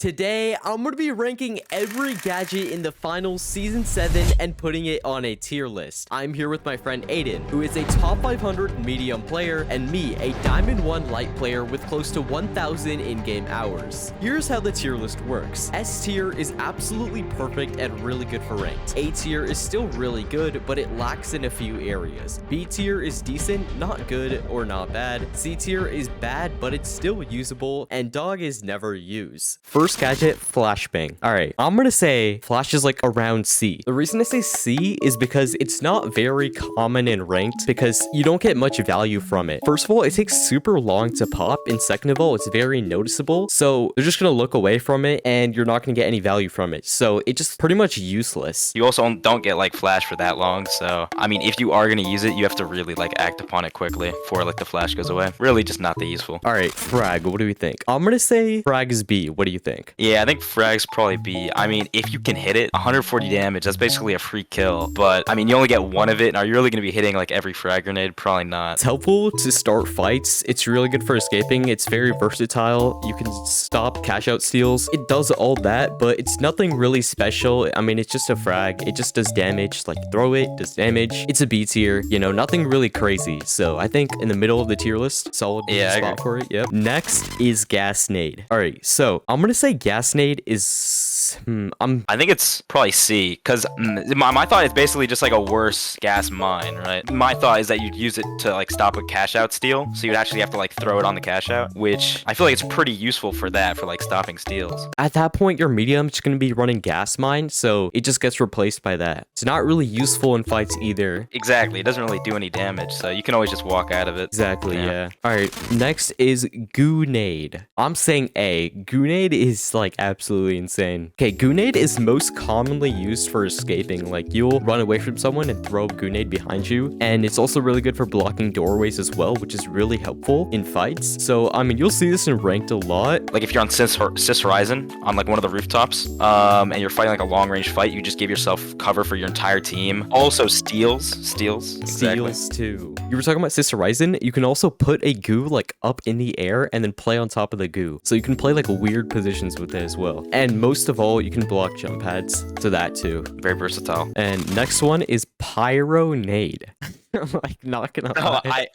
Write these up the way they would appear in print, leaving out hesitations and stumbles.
Today, I'm going to be ranking every gadget in the final Season 7 and putting it on a tier list. I'm here with my friend Aiden, who is a top 500 medium player, and me, a Diamond 1 light player with close to 1,000 in-game hours. Here's how the tier list works. S tier is absolutely perfect and really good for ranked. A tier is still really good, but it lacks in a few areas. B tier is decent, not good, or not bad. C tier is bad, but it's still usable, and dog is never used. First gadget, flashbang. Alright, I'm gonna say flash is like around C. The reason I say C is because it's not very common in ranked because you don't get much value from it. First of all, it takes super long to pop, and second of all, it's very noticeable, so they're just gonna look away from it and you're not gonna get any value from it. So it's just pretty much useless. You also don't get like flash for that long, so I mean, if you are gonna use it, you have to really like act upon it quickly before like the flash goes away. Really just not that useful. Alright, frag, what do we think? I'm gonna say frag is B. What do you think? Yeah, I think frag's probably B. I mean, if you can hit it, 140 damage, that's basically a free kill. But, I mean, you only get one of it. Are you really going to be hitting, like, every frag grenade? Probably not. It's helpful to start fights. It's really good for escaping. It's very versatile. You can stop cash out steals. It does all that, but it's nothing really special. I mean, it's just a frag. It just does damage. Like, throw it, does damage. It's a B tier. You know, nothing really crazy. So, I think in the middle of the tier list, solid spot for it. Yep. Next is gas nade. All right, so I'm going to say gas nade is I think it's probably C, because my thought is basically just like a worse gas mine, right? My thought is that you'd use it to like stop a cash out steal, so you'd actually have to like throw it on the cash out, which I feel like it's pretty useful for that, for like stopping steals. At that point, your medium is going to be running gas mine, so it just gets replaced by that. It's not really useful in fights either. Exactly, it doesn't really do any damage, so you can always just walk out of it. Exactly, yeah. All right, next is Goonade. I'm saying A. Goonade is like absolutely insane. Okay, Goonade is most commonly used for escaping. Like, you'll run away from someone and throw a Goonade behind you, and it's also really good for blocking doorways as well, which is really helpful in fights. So, I mean, you'll see this in ranked a lot. Like, if you're on Cis Horizon, on like one of the rooftops, and you're fighting like a long-range fight, you just give yourself cover for your entire team. Also, steals exactly. Too. You were talking about Cis Horizon. You can also put a goo like up in the air and then play on top of the goo. So you can play like weird positions with it as well. And most of all, you can block jump pads, so that too. Very versatile. And next one is Pyro Nade. I'm like not gonna lie.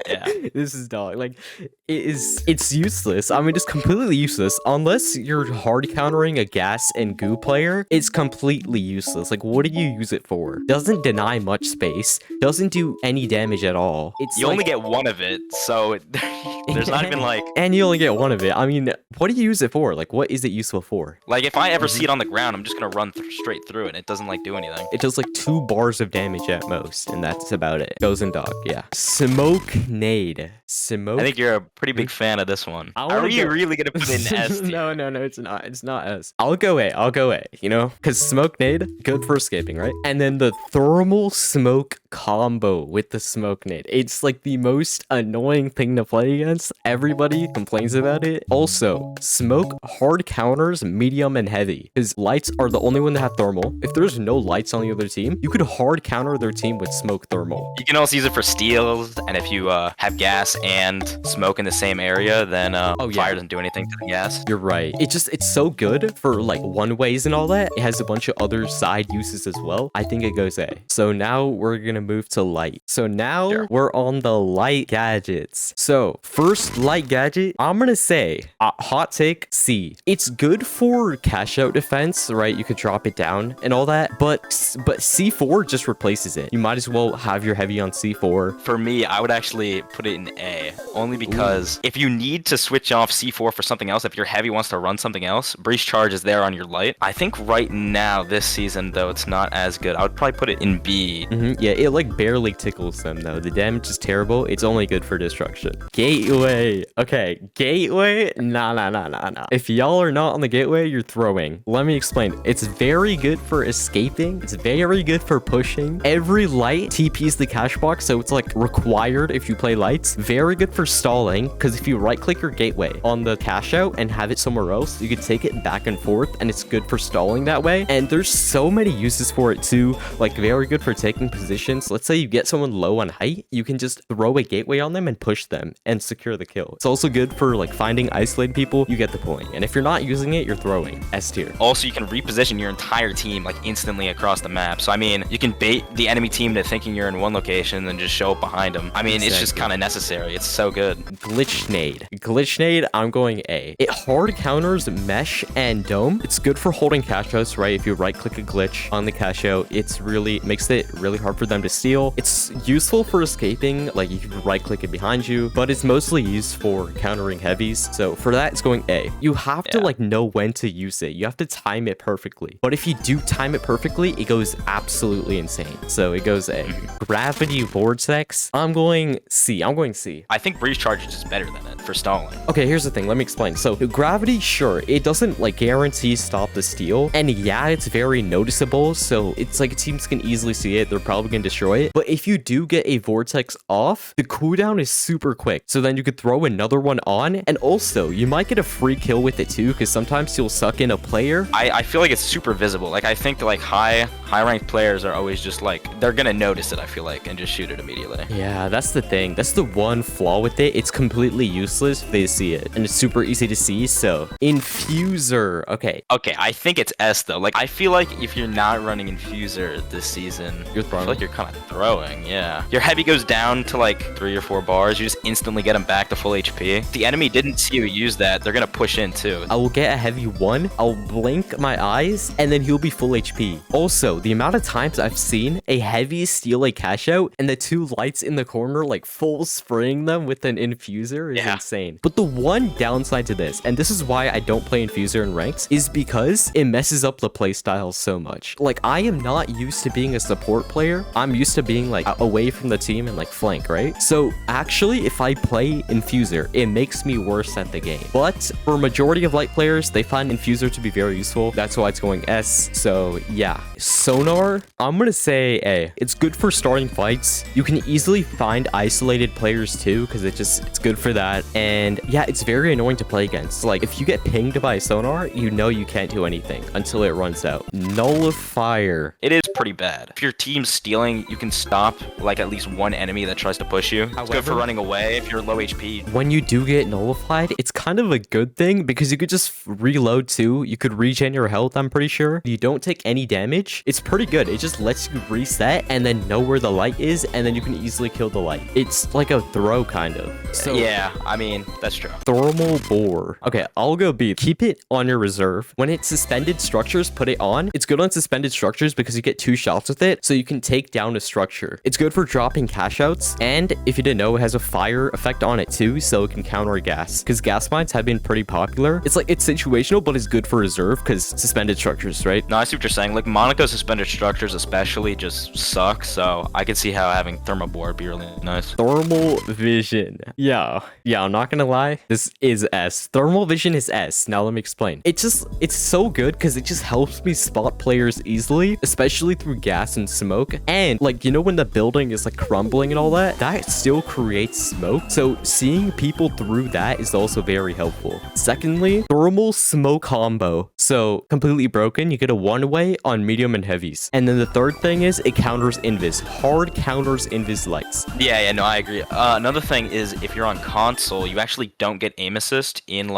Yeah, this is dog. Like, it's useless. I mean, it's completely useless unless you're hard countering a gas and goo player. It's completely useless. Like, what do you use it for? Doesn't deny much space, doesn't do any damage at all. You only get one of it, so there's not even like, and you only get one of it. I mean, what do you use it for? Like, what is it useful for? Like, if I ever see it on the ground, I'm just gonna run straight through it. It doesn't like do anything. It does like 2 bars of damage at most, and that's about it. Goes in dog. Yeah. Smoke nade. Smoke. I think you're a pretty big fan of this one. Are you really gonna put it in S tier? No, it's not. It's not S. I'll go A. You know, because smoke nade, good for escaping, right? And then the thermal smoke combo with the smoke nade. It's like the most annoying thing to play against. Everybody complains about it. Also, smoke hard counters medium and heavy, because lights are the only one that have thermal. If there's no lights on the other team, you could hard counter their team with smoke thermal. You can also use it for steals, and if you have gas and smoke in the same area, then fire doesn't do anything to the gas. You're right. It's so good for like one ways and all that. It has a bunch of other side uses as well. I think it goes A. So now we're gonna move to light. So now we're on the light gadgets. So first light gadget, I'm gonna say hot take C. It's good for cash out defense, right? You could drop it down and all that, but C4 just replaces it. You might as well have your heavy on C4. For me, I would actually put it in A, only because if you need to switch off C4 for something else, if your heavy wants to run something else, breach charge is there on your light. I think right now this season though, it's not as good. I would probably put it in B. Yeah, it like barely tickles them though. The damage is terrible. It's only good for destruction. Gateway. Okay, gateway. Nah. If y'all are not on the gateway, you're throwing. Let me explain. It's very good for escaping. It's very good for pushing. Every light TPs the cash box, so it's like required if you play lights. Very good for stalling, because if you right click your gateway on the cash out and have it somewhere else, you can take it back and forth, and it's good for stalling that way. And there's so many uses for it too, like very good for taking positions instance, let's say you get someone low on height, you can just throw a gateway on them and push them and secure the kill. It's also good for like finding isolated people. You get the point. And if you're not using it, you're throwing S tier. Also, you can reposition your entire team like instantly across the map. So I mean, you can bait the enemy team to thinking you're in one location and just show up behind them. I mean, It's just kind of necessary. It's so good. Glitch nade, I'm going A. It hard counters mesh and dome. It's good for holding cash outs, right? If you right click a glitch on the cash out, makes it really hard for them to steal. It's useful for escaping, like you can right click it behind you, but it's mostly used for countering heavies. So for that, it's going A. You have to like know when to use it. You have to time it perfectly. But if you do time it perfectly, it goes absolutely insane. So it goes A. Gravity vortex, I'm going C. I think breeze charge is just better than it for stalling. Okay, here's the thing. Let me explain. So gravity, sure, it doesn't like guarantee stop the steal. And yeah, it's very noticeable. So it's like teams can easily see it. They're probably going to destroy it. But if you do get a vortex off, the cooldown is super quick. So then you could throw another one on. And also, you might get a free kill with it too, because sometimes you'll suck in a player. I feel like it's super visible. Like I think like high ranked players are always just like, they're gonna notice it, I feel like, and just shoot it immediately. Yeah, that's the thing. That's the one flaw with it. It's completely useless if they see it. And it's super easy to see. So infuser. Okay, I think it's S though. Like I feel like if you're not running infuser this season, you're throwing. I feel like you're kind of throwing. Yeah, your heavy goes down to like 3 or 4 bars. You just instantly get them back to full HP. If the enemy didn't see you use that, they're gonna push in too. I will get a heavy one, I'll blink my eyes, and then he'll be full HP. Also, the amount of times I've seen a heavy steal a cash out and the 2 lights in the corner like full spraying them with an infuser is insane. But the one downside to this, and this is why I don't play infuser in ranks, is because it messes up the playstyle so much. Like I am not used to being a support player. I'm used to being like away from the team and like flank, right? So actually, if I play infuser, it makes me worse at the game. But for majority of light players, they find infuser to be very useful. That's why it's going S. So yeah, sonar, I'm gonna say A. It's good for starting fights. You can easily find isolated players too, because it's good for that. And yeah, it's very annoying to play against. Like if you get pinged by a sonar, you know you can't do anything until it runs out. Nullifier. It is pretty bad. If your team's stealing, you can stop like at least one enemy that tries to push you. It's good for running away if you're low HP. When you do get nullified, it's kind of a good thing because you could just reload too. You could regen your health, I'm pretty sure. You don't take any damage. It's pretty good. It just lets you reset and then know where the light is, and then you can easily kill the light. It's like a throw kind of. So yeah, I mean, that's true. Thermal bore. Okay, I'll go B. Keep it on your reserve. When it's suspended structures, put it on. It's good on suspended structures because you get 2 shots with it, so you can take down a structure. It's good for dropping cash outs, and if you didn't know, it has a fire effect on it too, so it can counter gas, because gas mines have been pretty popular. It's like, it's situational, but it's good for reserve because suspended structures, right? No, I see what you're saying. Like Monaco suspended structures especially just suck, so I could see how having thermal bore would be really nice. Thermal vision. Yeah, I'm not gonna lie, this is S. Thermal vision is S. Now let me explain. It's so good because it just helps me spot players easily, especially through gas and smoke. And like, you know, when the building is like crumbling and all that, that still creates smoke. So seeing people through that is also very helpful. Secondly, thermal smoke combo. So completely broken, you get a one-way on medium and heavies. And then the third thing is it counters invis. Hard counters invis lights. Yeah, no, I agree. Another thing is if you're on console, you actually don't get aim assist in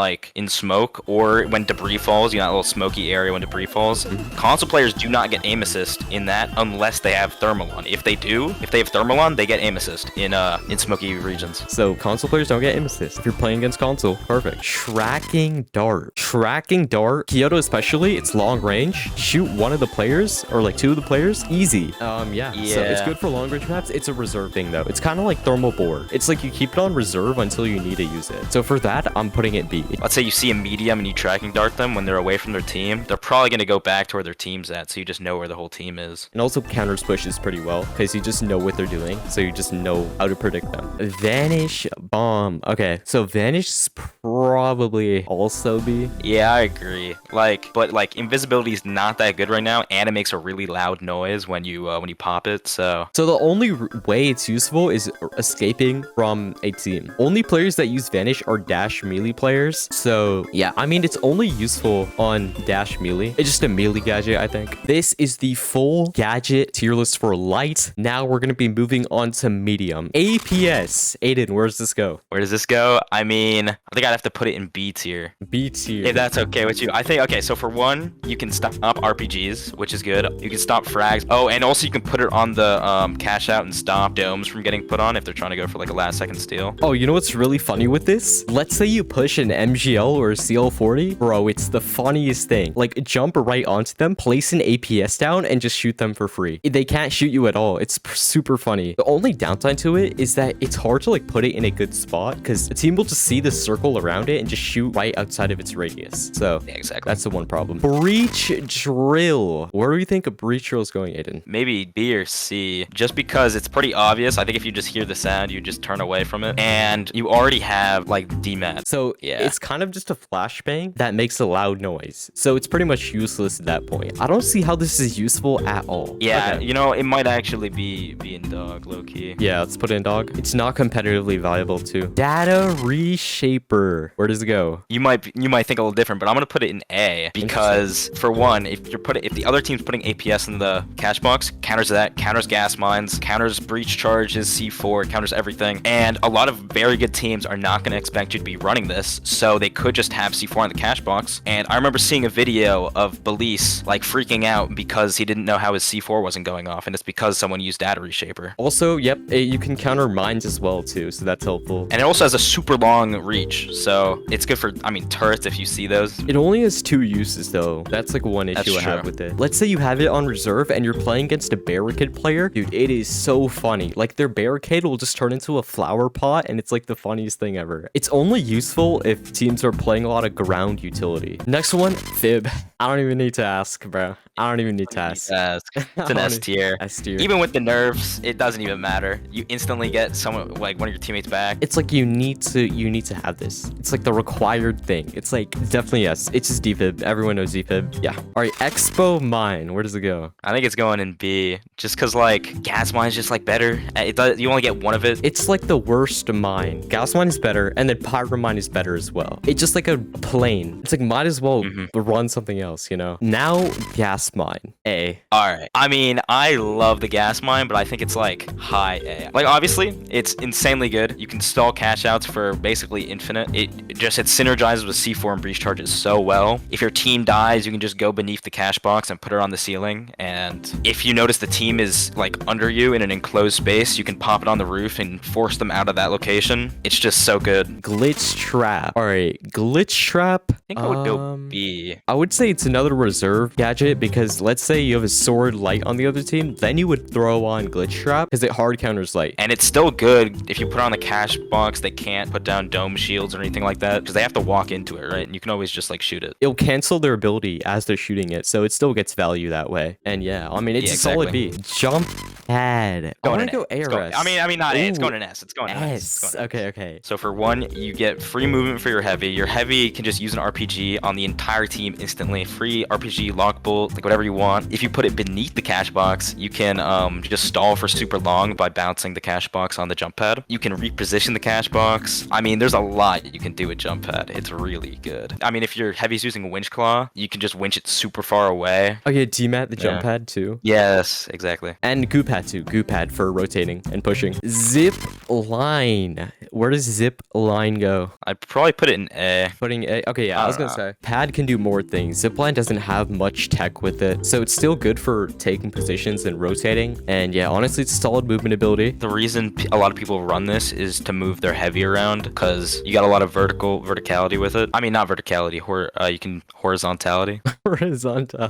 smoke or when debris falls, you know, that little smoky area when debris falls. Console players do not get aim assist in that unless they have thermal on. If they have thermal on, they get aim assist in smoky regions. So console players don't get aim assist. If you're playing against console, perfect. Tracking dart. Kyoto especially, it's long range. Shoot one of the players or like 2 of the players, easy. Yeah. So it's good for long range maps. It's a reserve thing though. It's kind of like thermal bore. It's like you keep it on reserve until you need to use it. So for that, I'm putting it B. Let's say you see a medium and you tracking dart them when they're away from their team. They're probably going to go back to where their team's at, so you just know where the whole team is. And also counters pushes pretty well because you just know what they're doing, so you just know how to predict them. Vanish bomb. Okay, so vanish is probably also B. Yeah, I agree. But invisibility is not that good right now, and it makes a really loud noise when you pop it. So the only way it's useful is escaping from a team. Only players that use vanish are dash melee players. So yeah, I mean, it's only useful on dash melee. It's just a melee gadget, I think. This is the full gadget tier list for light. Now we're going to be moving on to medium. APS. Aiden, where does this go? Where does this go? I mean, I think I'd have to put it in B tier. B tier. If that's okay with you. I think, okay, so for one, you can stop RPGs, which is good. You can stop frags. Oh, and also you can put it on the cash out and stop domes from getting put on if they're trying to go for like a last second steal. Oh, you know what's really funny with this? Let's say you push an MGL or a CL40. Bro, it's the funniest thing. Like, jump right onto them, place an APS down, and just shoot them for free. They can't shoot you at all. It's super funny. The only downside to it is that it's hard to like put it in a good spot because the team will just see the circle around it and just shoot right outside of its radius. So Yeah, exactly. that's the one problem. Breach drill. Where do you think a breach drill is going, Aiden? Maybe B or C, just because it's pretty obvious. I think if you just hear the sound, you just turn away from it. And you already have like DMAT. So Yeah. it's kind of just a flashbang that makes a loud noise. So it's pretty much useless at that point. I don't see how this is useful at all. Yeah, Okay. you know, it might actually be in dog, low key. Yeah, let's put it in dog. It's not competitively valuable too. Data reshaper. Where does it go? You might think a little different, but I'm gonna put it in A because for one, if the other team's putting APS in the cash box, counters that, counters gas mines, counters breach charges, C4, counters everything. And a lot of very good teams are not gonna expect you to be running this, so they could just have C4 in the cash box. And I remember seeing a video of Belize like freaking out because he didn't know how his C4 wasn't going off, and it's because someone used data reshaper. Also, yep, you can counter mines as well too, so that's helpful. And it also has a super long reach, so it's good for, I mean, turrets if you see those. It only has 2 uses though. That's like one issue I have true. with it. Let's say you have it on reserve and you're playing against a barricade player. Dude, it is so funny. Like their barricade will just turn into a flower pot and it's like the funniest thing ever. It's only useful if teams are playing a lot of ground utility. Next one, fib. I don't even need to ask, bro. I don't even need to ask. It's an S tier. S tier. Even with the nerfs, it doesn't even matter. You instantly get someone, like one of your teammates back. It's like you need to have this. It's like the required thing. It's like definitely yes. It's just defib. Everyone knows defib. Yeah. All right. Expo mine. Where does it go? I think it's going in B, just cause like gas mine's just like better. It does. You only get one of it. It's like the worst mine. Gas mine is better, and then pyro mine is better as well. It's just like a plane. It's like might as well run something else, you know. Now gas mine. A. All right. I mean, I love the gas mine, but I think it's like high A. Like obviously, it's insanely good. You can stall cash outs for basically infinite. It synergizes with C4 and breach charges so well. If your team dies, you can just go beneath the cash box and put it on the ceiling. And if you notice the team is like under you in an enclosed space, you can pop it on the roof and force them out of that location. It's just so good. Glitch trap. All right. Glitch trap. I think I would go B. I would say it's another reserve gadget because let's say you have a sword light on the other team, then you would throw on glitch trap because it hard counters light. And it's still good if you put it on the cash box. They can't put down dome shields or anything like that because they have to walk into it, right? And you can always just like shoot it. It'll cancel their ability as they're shooting it, so it still gets value that way. And yeah, I mean it's a solid B. Jump pad. I want to go A or S. I mean not A. It's Ooh, going in S. It's going in S. S. Okay. So for one, you get free movement for your heavy. Your heavy can just use an RPG on the entire team instantly. Free RPG, lock bolt, like whatever you want. If you put it beneath the cash box, you can just stall for super long by bouncing the cash box on the jump pad. You can reposition the cash box. I mean, there's a lot you can do with jump pad. It's really good. I mean, if your heavy's using winch claw, you can just winch it super far away. Oh yeah, DMAT the jump pad too. Yes, exactly. And goo pad too. Goo pad for rotating and pushing. Zip line. Where does zip line go? I'd probably put it in A. Putting A. Okay, yeah, I was gonna say pad can do more things. Zipline doesn't have much tech with it, so it's still good for taking positions and rotating. And yeah, honestly, it's a solid movement ability. The reason a lot of people run this is to move their heavy around because you got a lot of verticality with it. I mean, not verticality. You can horizontality. Horizontal.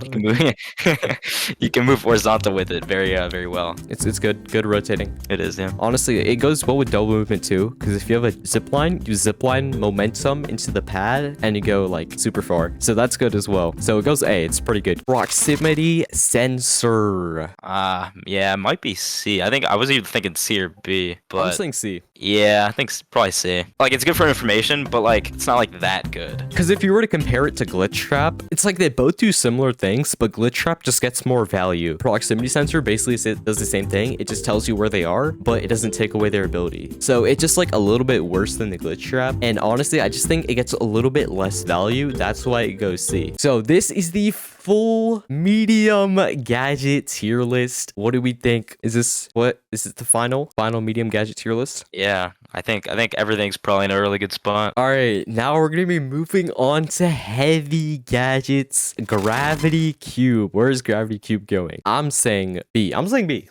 You can move horizontal with it very well. It's good. Good rotating. It is, yeah. Honestly, it goes well with double movement too, because if you have a zipline, you zipline momentum into the pad and you go like super far. So that's good as well. So it goes A. It's pretty good. Proximity sensor. Yeah, it might be C. I think I was either thinking C or B, but I'm saying C. Yeah, I think probably C. Like, it's good for information, but like, it's not like that good. Because if you were to compare it to Glitch Trap, it's like they both do similar things, but Glitch Trap just gets more value. Proximity Sensor basically does the same thing. It just tells you where they are, but it doesn't take away their ability. So it's just like a little bit worse than the Glitch Trap. And honestly, I just think it gets a little bit less value. That's why it goes C. So this is the full medium gadget tier list. What do we think? Is this the final medium gadget tier list? Yeah, I think everything's probably in a really good spot. All right, now we're gonna be moving on to heavy gadgets. Gravity Cube. Where is Gravity Cube going? I'm saying B.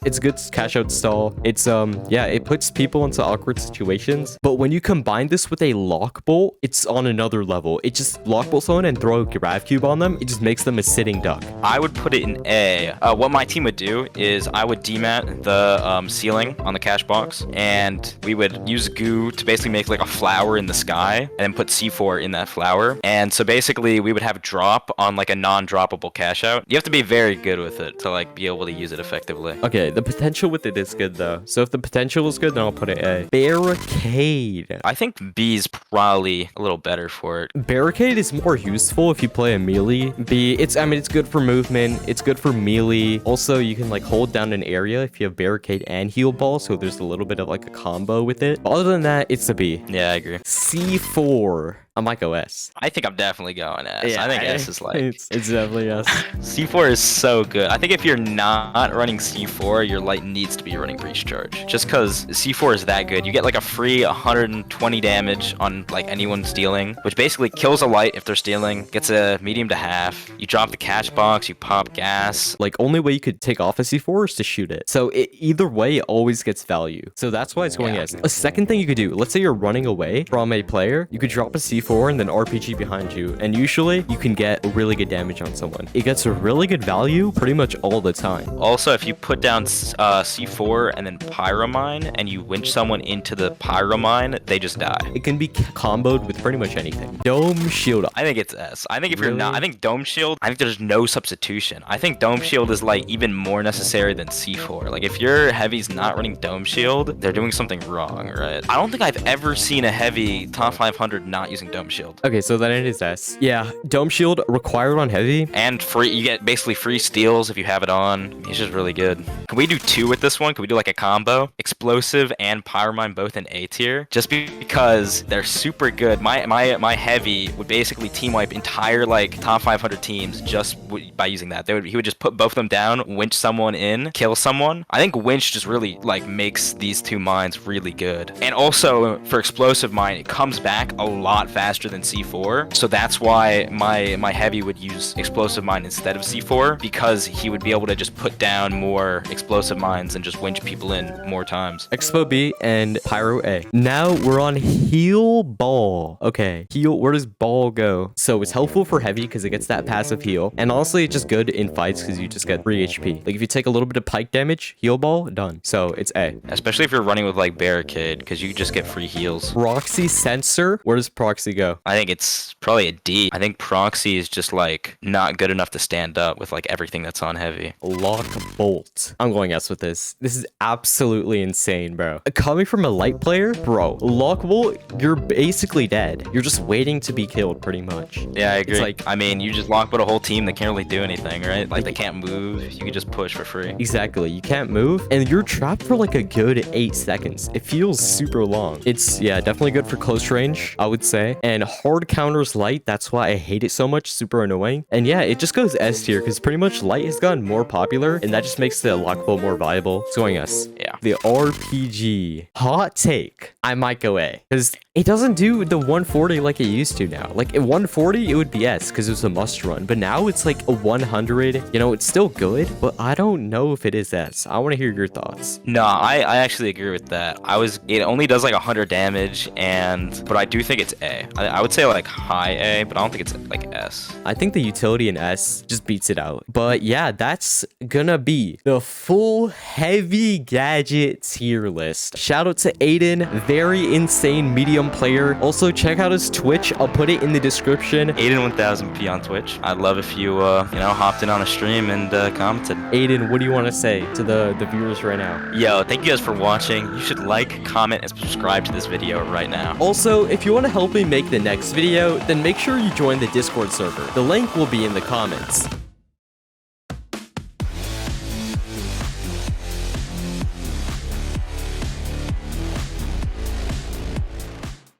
It's a good cash out stall. It's yeah, it puts people into awkward situations. But when you combine this with a lock bolt, it's on another level. It just lock bolt someone and throw a Grav Cube on them. It just makes them a sitting duck. I would put it in A. What my team would do is I would demat the ceiling on the cash box, and we would use goo to basically make like a flower in the sky, and then put C4 in that flower. And so basically we would have drop on like a non-droppable cash out. You have to be very good with it to like be able to use it effectively. Okay, the potential with it is good though. So if the potential is good, then I'll put it A. Barricade. I think B is probably a little better for it. Barricade is more useful if you play a melee. B, it's good for movement. It's good for melee. Also, you can like hold down an area if you have barricade and heal ball. So there's a little bit of like a combo with it. Other than that, it's a B. Yeah, I agree. C4. I might go S. I think I'm definitely going S. Yeah, I think S is like... It's definitely S. C4 is so good. I think if you're not running C4, your light needs to be running Breach Charge. Just because C4 is that good. You get like a free 120 damage on like anyone stealing, which basically kills a light if they're stealing, gets a medium to half. You drop the cash box, you pop gas. Like, only way you could take off a C4 is to shoot it. So either way, it always gets value. So that's why it's going S. A second thing you could do, let's say you're running away from a player, you could drop a C4 and then RPG behind you, and usually you can get really good damage on someone. It gets a really good value pretty much all the time. Also, if you put down C4 and then Pyromine and you winch someone into the Pyromine, they just die. It can be comboed with pretty much anything. Dome Shield. I think it's S. I think if you're not, I think Dome Shield, I think there's no substitution. I think Dome Shield is like even more necessary than C4. Like if your heavy's not running Dome Shield, they're doing something wrong, right? I don't think I've ever seen a heavy top 500 not using Dome Shield. Okay, so then it is S. Yeah, Dome Shield required on heavy. And free, you get basically free steals if you have it on. It's just really good. Can we do two with this one? Can we do like a combo? Explosive and Pyromine both in A tier? Just because they're super good. My heavy would basically team wipe entire like top 500 teams just by using that. He would just put both of them down, winch someone in, kill someone. I think winch just really like makes these two mines really good. And also for explosive mine, it comes back a lot faster than C4. So that's why my heavy would use explosive mine instead of C4, because he would be able to just put down more explosive mines and just winch people in more times. Expo B and Pyro A. Now we're on heal ball. Okay, heal, where does ball go? So it's helpful for heavy because it gets that passive heal, and honestly it's just good in fights because you just get 3 HP. Like if you take a little bit of pike damage, heal ball, done. So it's A. Especially if you're running with like barricade, because you just get free heals. Proxy sensor, where does proxy go? I think it's probably a D. I think proxy is just like not good enough to stand up with like everything that's on heavy. Lock bolt. I'm going S with this. This is absolutely insane, bro. Coming from a light player, bro, lock bolt, you're basically dead. You're just waiting to be killed pretty much. Yeah, I agree. It's like, I mean, you just lock bolt a whole team that can't really do anything, right? Like they can't move. You can just push for free. Exactly. You can't move and you're trapped for like a good 8 seconds. It feels super long. It's, yeah, definitely good for close range, I would say. And hard counters light. That's why I hate it so much. Super annoying. And yeah, it just goes S tier because pretty much light has gotten more popular and that just makes the lock bolt more viable. It's going S. Yeah. The RPG. Hot take. I might go A because it doesn't do the 140 like it used to now. Like at 140, it would be S because it was a must run. But now it's like a 100. You know, it's still good, but I don't know if it is S. I want to hear your thoughts. No, I actually agree with that. It only does like 100 damage, but I do think it's A. I would say like high A, but I don't think it's like S. I think the utility in S just beats it out. But yeah, that's gonna be the full heavy gadget tier list. Shout out to Aiden, very insane medium player. Also, check out his Twitch. I'll put it in the description. Aiden1000p on Twitch. I'd love if you, hopped in on a stream and commented. Aiden, what do you want to say to the viewers right now? Yo, thank you guys for watching. You should like, comment, and subscribe to this video right now. Also, if you want to help me make the next video, then make sure you join the Discord server. The link will be in the comments.